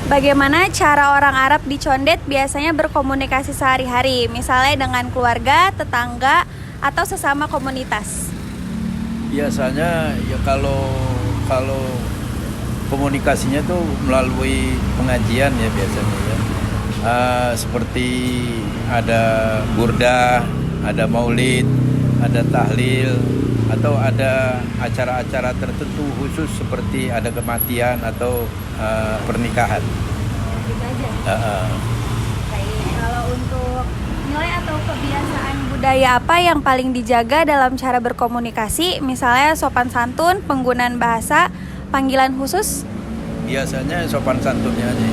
Bagaimana cara orang Arab di Condet biasanya berkomunikasi sehari-hari, misalnya dengan keluarga, tetangga, atau sesama komunitas? Biasanya ya kalau kalau komunikasinya tuh melalui pengajian ya biasanya ya. Seperti ada burdah, ada maulid, ada tahlil, atau ada acara-acara tertentu khusus seperti ada kematian atau pernikahan. Gitu aja. Baik, kalau untuk nilai atau kebiasaan budaya apa yang paling dijaga dalam cara berkomunikasi, misalnya sopan santun, penggunaan bahasa, panggilan khusus? Biasanya sopan santunnya aja.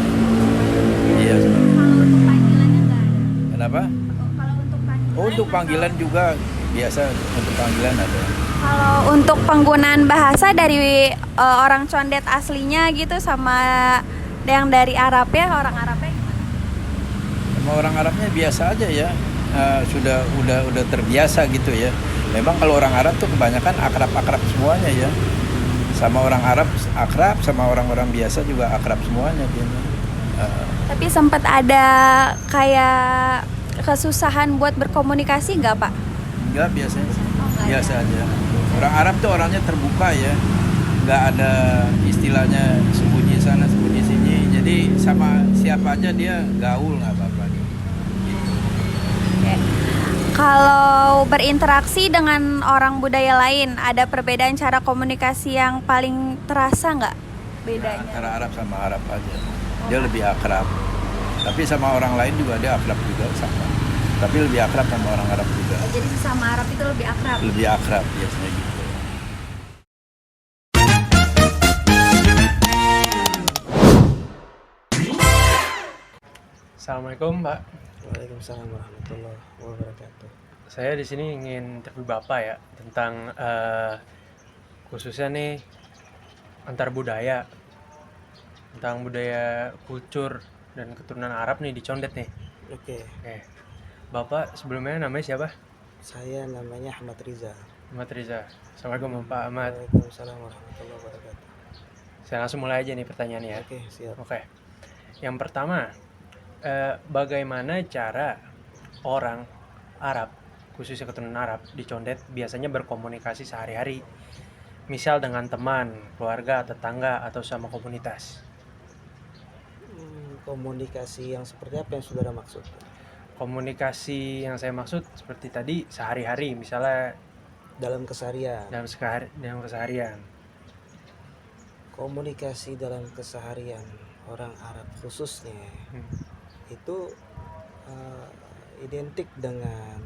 Iya. Kalau untuk panggilannya enggak ada. Kenapa? Kalau untuk panggilan, Untuk panggilan juga biasa untuk panggilan ada. kalau untuk penggunaan bahasa dari orang Condet aslinya gitu sama yang dari Arabnya, orang Arabnya gimana? Sama orang Arabnya biasa aja ya. Udah terbiasa gitu ya. Memang kalau orang Arab tuh kebanyakan akrab semuanya ya. Sama orang Arab akrab, sama orang-orang biasa juga akrab semuanya gitu. Tapi sempat ada kayak kesusahan buat berkomunikasi nggak, Pak? Enggak, biasanya enggak biasa aja. Orang Arab tuh orangnya terbuka ya. Nggak ada istilahnya sembunyi sana sembunyi sini. Jadi sama siapa aja dia gaul, nggak apa-apa gitu. Oke. Kalau berinteraksi dengan orang budaya lain, ada perbedaan cara komunikasi yang paling terasa nggak bedanya? Antara Arab sama Arab aja. Dia lebih akrab. Tapi sama orang lain juga dia akrab juga sama. Tapi lebih akrab sama orang Arab juga. Jadi sesama Arab itu lebih akrab. Lebih akrab biasanya gitu. Assalamualaikum, Pak. Waalaikumsalam warahmatullahi wabarakatuh. Saya di sini ingin interview Bapak ya tentang khususnya nih antar budaya, tentang budaya kultur dan keturunan Arab nih di Condet nih. Oke, Bapak sebelumnya namanya siapa? saya namanya Ahmad Riza. Ahmad Riza. Assalamualaikum Pak Ahmad. Waalaikumsalam warahmatullahi wabarakatuh. Saya langsung mulai aja nih pertanyaannya ya. Oke, siap. Oke. Yang pertama, bagaimana cara orang Arab, khususnya keturunan Arab di Condet biasanya berkomunikasi sehari-hari? Misal dengan teman, keluarga, tetangga, atau sama komunitas. Komunikasi yang seperti apa yang saudara maksud? Komunikasi yang saya maksud seperti tadi sehari-hari, misalnya Dalam keseharian. dalam keseharian. Komunikasi dalam keseharian orang Arab khususnya itu identik dengan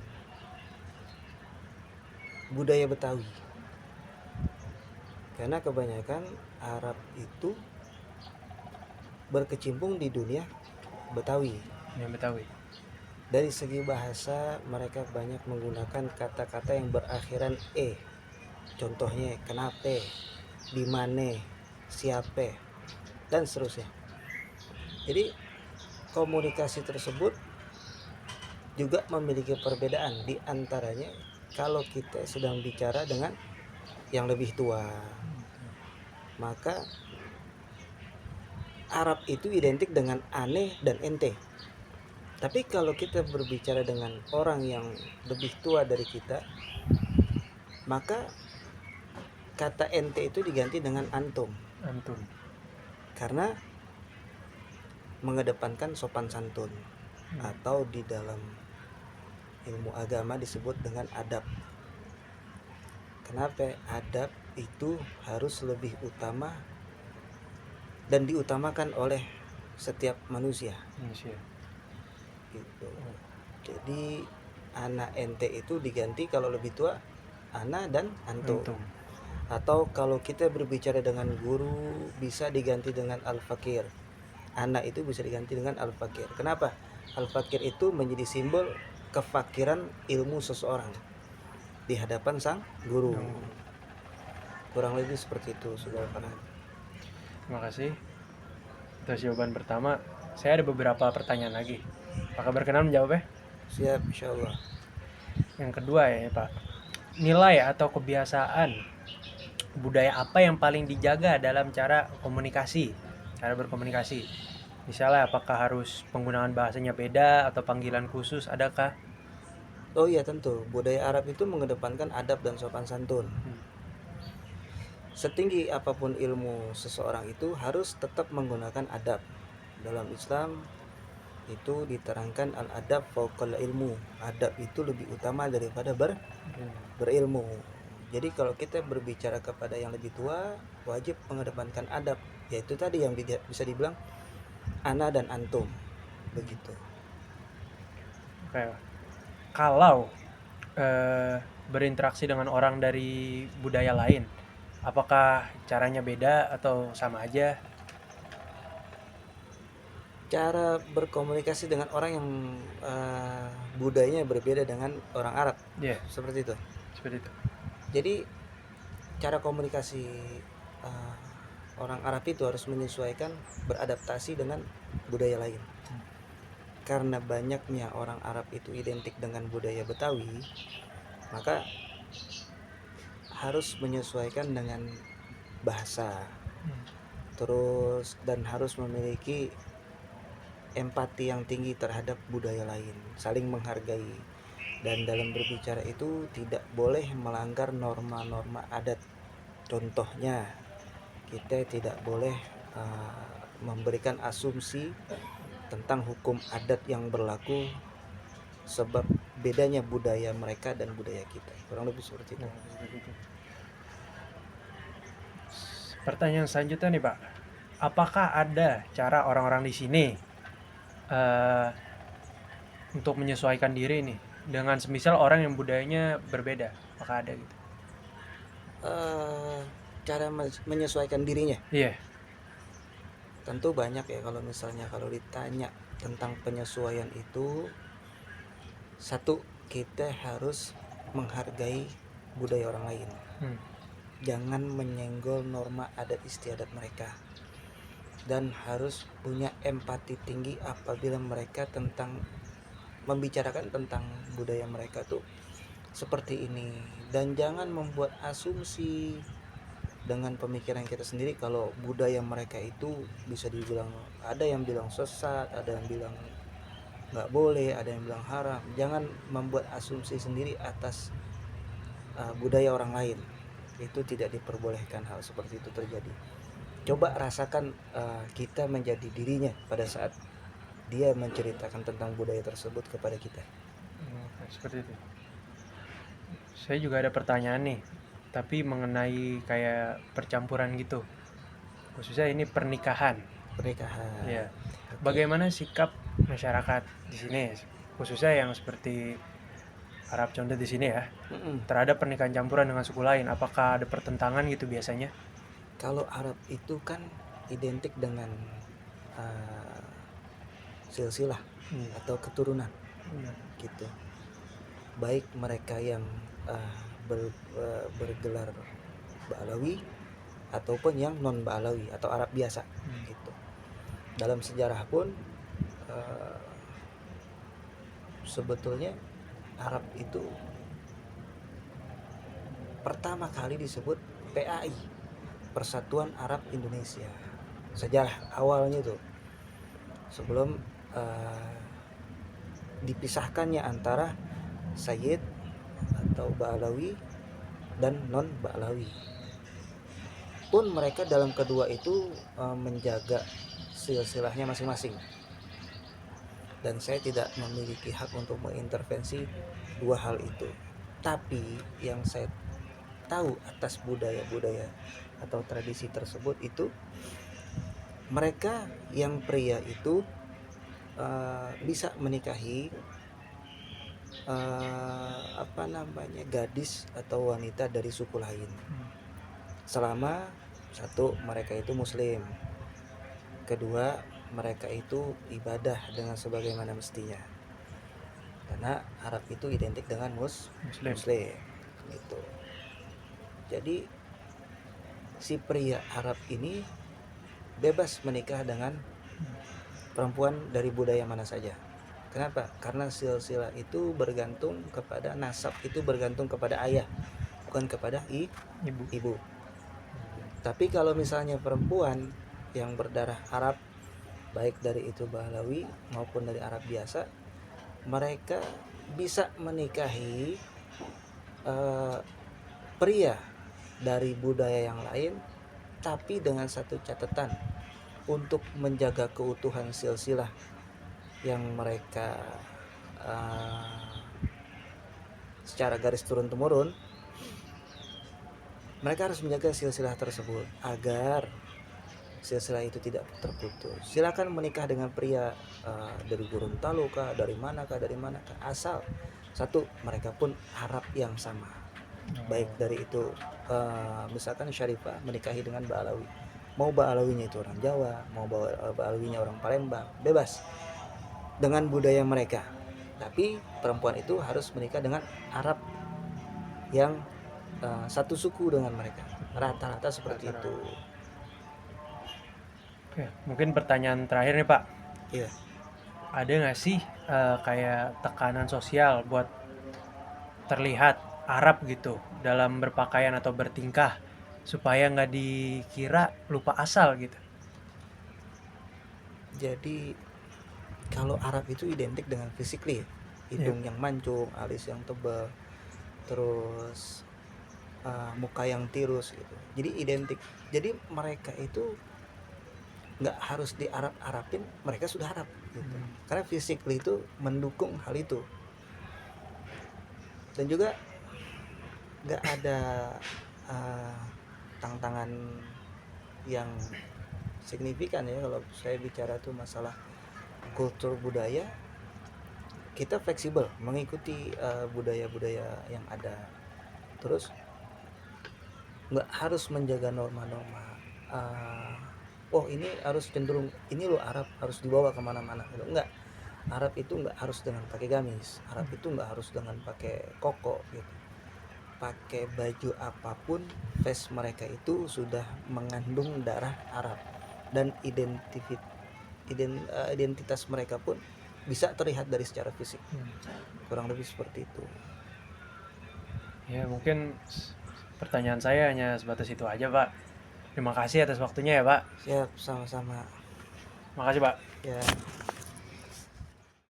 budaya Betawi. Karena kebanyakan Arab itu berkecimpung di dunia Betawi. Yang Betawi. Dari segi bahasa mereka banyak menggunakan kata-kata yang berakhiran e. Contohnya kenapa, di mana, siapa, dan seterusnya. Jadi komunikasi tersebut juga memiliki perbedaan, di antaranya kalau kita sedang bicara dengan yang lebih tua, maka Arab itu identik dengan ane dan ente. Tapi kalau kita berbicara dengan orang yang lebih tua dari kita, maka kata ente itu diganti dengan antum. Antum. Karena mengedepankan sopan santun, atau di dalam ilmu agama disebut dengan adab. Kenapa adab itu harus lebih utama dan diutamakan oleh setiap manusia gitu. Jadi anak ente itu diganti kalau lebih tua ana dan antum. Atau kalau kita berbicara dengan guru bisa diganti dengan al-fakir. Anak itu bisa diganti dengan al-fakir. Kenapa? Al-fakir itu menjadi simbol kefakiran ilmu seseorang di hadapan sang guru. Kurang lebih seperti itu, saudara Farhan. Terima kasih atas jawaban pertama. Saya ada beberapa pertanyaan lagi. Apakah berkenan menjawabnya? Siap, insya Allah. Yang kedua ya Pak, nilai atau kebiasaan budaya apa yang paling dijaga dalam cara berkomunikasi? Misalnya apakah harus penggunaan bahasanya beda atau panggilan khusus, adakah? Oh iya tentu, budaya Arab itu mengedepankan adab dan sopan santun. Setinggi apapun ilmu seseorang itu harus tetap menggunakan adab. Dalam Islam itu diterangkan al-adab fauqal ilmu. Adab itu lebih utama daripada berilmu. Jadi kalau kita berbicara kepada yang lebih tua, wajib mengedepankan adab. Yaitu tadi yang bisa dibilang ana dan antum. Begitu. Oke. Kalau berinteraksi dengan orang dari budaya lain, apakah caranya beda atau sama aja? Cara berkomunikasi dengan orang yang budayanya berbeda dengan orang Arab, Iya, seperti itu. seperti itu. Jadi cara komunikasi orang Arab itu harus menyesuaikan, beradaptasi dengan budaya lain. Karena banyaknya orang Arab itu identik dengan budaya Betawi, maka harus menyesuaikan dengan bahasa, terus dan harus memiliki empati yang tinggi terhadap budaya lain, saling menghargai, dan dalam berbicara itu tidak boleh melanggar norma-norma adat. Contohnya, kita tidak boleh memberikan asumsi tentang hukum adat yang berlaku sebab bedanya budaya mereka dan budaya kita. Kurang lebih seperti itu. Pertanyaan selanjutnya nih Pak, apakah ada cara orang-orang di sini untuk menyesuaikan diri nih dengan semisal orang yang budayanya berbeda? Apakah ada gitu? Cara menyesuaikan dirinya Iya. tentu banyak ya. Kalau ditanya tentang penyesuaian itu, satu, kita harus menghargai budaya orang lain. Jangan menyenggol norma adat istiadat mereka, dan harus punya empati tinggi apabila mereka membicarakan tentang budaya mereka tuh seperti ini. Dan jangan membuat asumsi dengan pemikiran kita sendiri kalau budaya mereka itu bisa dibilang, ada yang bilang sesat, ada yang bilang nggak boleh, ada yang bilang haram. Jangan membuat asumsi sendiri atas budaya orang lain. Itu tidak diperbolehkan hal seperti itu terjadi. Coba rasakan kita menjadi dirinya pada saat dia menceritakan tentang budaya tersebut kepada kita. Seperti itu. Saya juga ada pertanyaan nih, tapi mengenai kayak percampuran gitu, khususnya ini pernikahan. Ya. Bagaimana sikap masyarakat di sini, khususnya yang seperti Arab Condet di sini ya, terhadap pernikahan campuran dengan suku lain? Apakah ada pertentangan gitu biasanya? Kalau Arab itu kan identik dengan silsilah atau keturunan, gitu. Baik mereka yang bergelar Ba'alawi ataupun yang non Ba'alawi atau Arab biasa, gitu. Dalam sejarah pun sebetulnya Arab itu pertama kali disebut PAI, Persatuan Arab Indonesia. Sejarah awalnya itu sebelum dipisahkannya antara Sayyid atau Ba'alawi dan non Ba'alawi. Pun mereka dalam kedua itu menjaga silsilahnya masing-masing. Dan saya tidak memiliki hak untuk mengintervensi dua hal itu. Tapi yang saya tahu atas budaya-budaya atau tradisi tersebut itu, mereka yang pria itu bisa menikahi gadis atau wanita dari suku lain, selama satu, mereka itu muslim, kedua, mereka itu ibadah dengan sebagaimana mestinya, karena Arab itu identik dengan muslim gitu. Jadi si pria Arab ini bebas menikah dengan perempuan dari budaya mana saja. Kenapa? Karena silsilah itu bergantung kepada nasab, itu bergantung kepada ayah, bukan kepada Ibu. ibu. Tapi kalau misalnya perempuan yang berdarah Arab, baik dari itu Bahlawi maupun dari Arab biasa, mereka bisa menikahi pria dari budaya yang lain, tapi dengan satu catatan, untuk menjaga keutuhan silsilah yang mereka secara garis turun temurun, mereka harus menjaga silsilah tersebut agar silsilah itu tidak terputus. Silakan menikah dengan pria dari Gorontalo kah, dari manakah, asal satu, mereka pun Arab yang sama. Baik dari itu misalkan Syarifah menikahi dengan Baalawi, mau Baalawinya itu orang Jawa, mau Baalawinya orang Palembang, bebas dengan budaya mereka. Tapi perempuan itu harus menikah dengan Arab yang satu suku dengan mereka, rata-rata seperti itu. Oke, mungkin pertanyaan terakhir nih Pak, Iya. ada nggak sih kayak tekanan sosial buat terlihat Arab gitu dalam berpakaian atau bertingkah supaya nggak dikira lupa asal gitu? Jadi kalau Arab itu identik dengan physically, hidung yang mancung, alis yang tebal, terus muka yang tirus gitu. Jadi identik. Jadi mereka itu nggak harus di Arab-Arabin, mereka sudah Arab gitu. Karena physically itu mendukung hal itu. Dan juga nggak ada tantangan yang signifikan ya kalau saya bicara tuh masalah kultur budaya. Kita fleksibel mengikuti budaya-budaya yang ada, terus nggak harus menjaga norma-norma. Oh ini harus cenderung ini lo Arab harus dibawa kemana-mana, enggak. Arab itu nggak harus dengan pakai gamis, Arab itu nggak harus dengan pakai koko gitu. Pakai baju apapun, face mereka itu sudah mengandung darah Arab, dan identitas mereka pun bisa terlihat dari secara fisik. Kurang lebih seperti itu. Ya mungkin pertanyaan saya hanya sebatas itu aja Pak. Terima kasih atas waktunya ya Pak. Siap, sama-sama. Makasih Pak. Ya.